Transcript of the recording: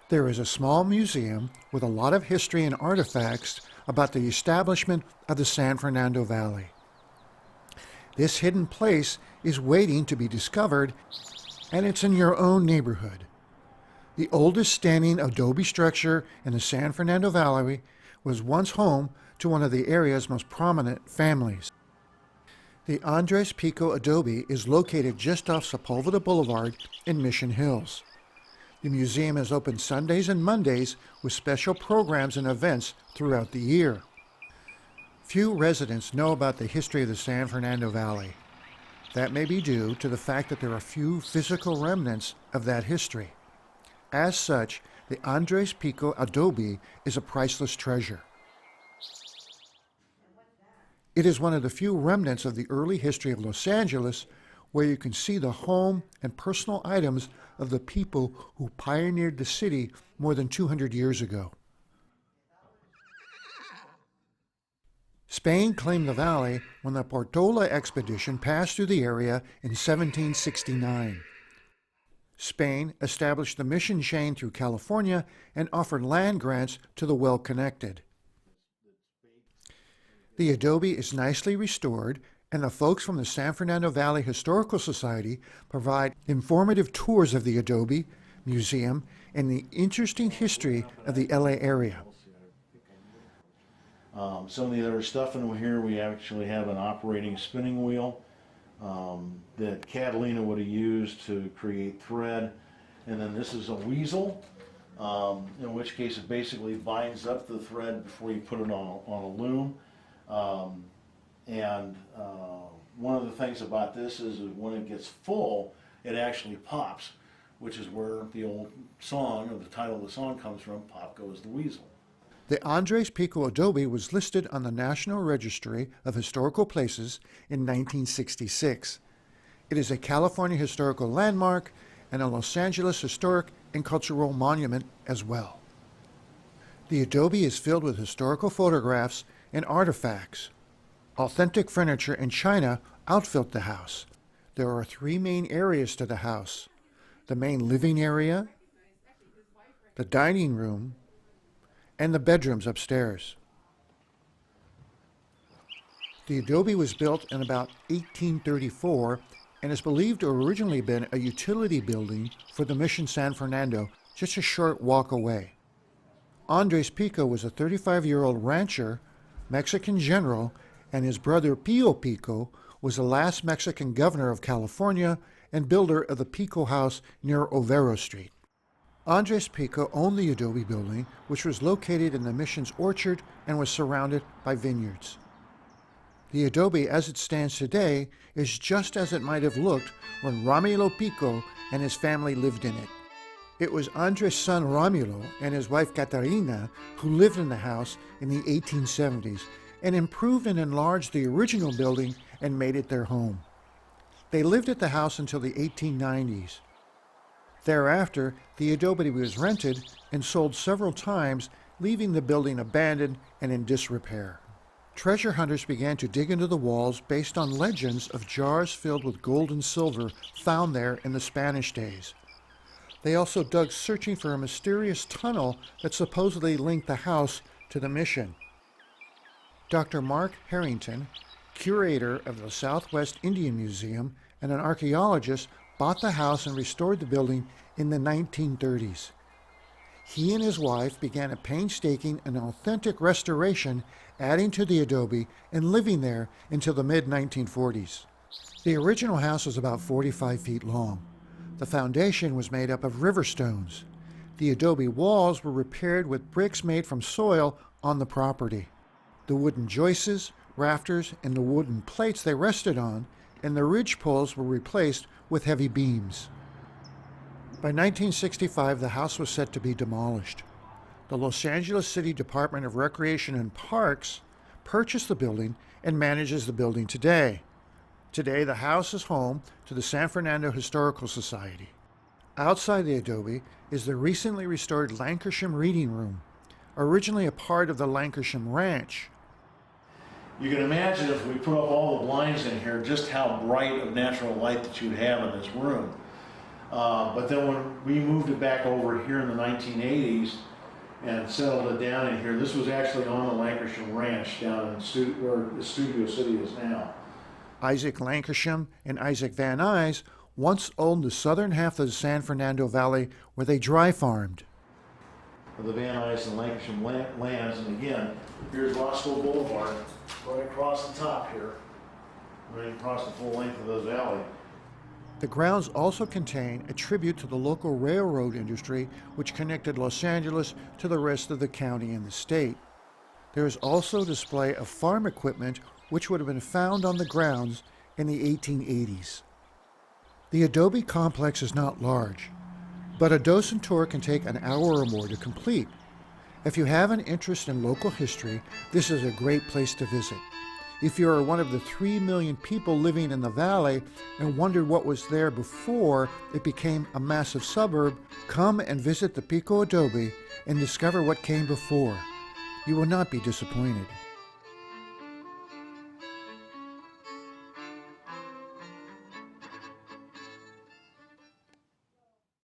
There is a small museum with a lot of history and artifacts about the establishment of the San Fernando Valley. This hidden place is waiting to be discovered, and it's in your own neighborhood. The oldest standing adobe structure in the San Fernando Valley was once home to one of the area's most prominent families. The Andres Pico Adobe is located just off Seplveda Blvd in Mission Hills. The museum is open Sundays and Mondays with special programs and events throughout the year. Few residents know about the history of the San Fernando Valley. That may be due to the fact that there are few physical remnants of that history. As such, the Andres Pico Adobe is a priceless treasure. It is one of the few remnants of the early history of Los Angeles where you can see the home and personal items of the people who pioneered the city more than 200 years ago. Spain claimed the valley when the Portola expedition passed through the area in 1769. Spain established the mission chain through California and offered land grants to the well-connected. The adobe is nicely restored, and the folks from the San Fernando Valley Historical Society provide informative tours of the adobe, museum, and the interesting history of the LA area. Some of the other stuff in here, we actually have an operating spinning wheel that Catalina would have used to create thread. And then this is a weasel, in which case it basically binds up the thread before you put it on a loom. One of the things about this is that when it gets full, it actually pops, which is where the old song, or the title of the song comes from, "Pop Goes the Weasel." The Andres Pico Adobe was listed on the National Registry of Historical Places in 1966. It is a California historical landmark and a Los Angeles historic and cultural monument as well. The adobe is filled with historical photographs and artifacts. Authentic furniture and china outfit the house. There are three main areas to the house: the main living area, the dining room, and the bedrooms upstairs. The adobe was built in about 1834 and is believed to have originally been a utility building for the Mission San Fernando, just a short walk away. Andres Pico was a 35-year-old rancher, Mexican general, and his brother Pio Pico was the last Mexican governor of California and builder of the Pico House near Overo Street. Andres Pico owned the adobe building, which was located in the mission's orchard and was surrounded by vineyards. The adobe as it stands today is just as it might have looked when Romulo Pico and his family lived in it. It was Andres' son Romulo and his wife Catarina who lived in the house in the 1870s and improved and enlarged the original building and made it their home. They lived at the house until the 1890s. Thereafter, the adobe was rented and sold several times, leaving the building abandoned and in disrepair. Treasure hunters began to dig into the walls based on legends of jars filled with gold and silver found there in the Spanish days. They also dug searching for a mysterious tunnel that supposedly linked the house to the mission. Dr. Mark Harrington, curator of the Southwest Indian Museum and an archaeologist, bought the house and restored the building in the 1930s. He and his wife began a painstaking and authentic restoration, adding to the adobe and living there until the mid-1940s. The original house was about 45 feet long. The foundation was made up of river stones. The adobe walls were repaired with bricks made from soil on the property. The wooden joists, rafters, and the wooden plates they rested on, and the ridge poles were replaced with heavy beams. By 1965, the house was set to be demolished. The Los Angeles City Department of Recreation and Parks purchased the building and manages the building today. Today, the house is home to the San Fernando Historical Society. Outside the adobe is the recently restored Lankershim Reading Room, originally a part of the Lankershim Ranch. You can imagine if we put up all the blinds in here, just how bright of natural light that you'd have in this room. But then when we moved it back over here in the 1980s and settled it down in here, this was actually on the Lankershim Ranch down in where the Studio City is now. Isaac Lankershim and Isaac Van Nuys once owned the southern half of the San Fernando Valley where they dry farmed. The Van Nuys and Lankershim lands, and again, here's Roscoe Boulevard, right across the top here, right across the full length of the valley. The grounds also contain a tribute to the local railroad industry which connected Los Angeles to the rest of the county and the state. There is also a display of farm equipment which would have been found on the grounds in the 1880s. The Adobe complex is not large, but a docent tour can take an hour or more to complete. If you have an interest in local history, this is a great place to visit. If you are one of the 3 million people living in the valley and wondered what was there before it became a massive suburb, come and visit the Pico Adobe and discover what came before. You will not be disappointed.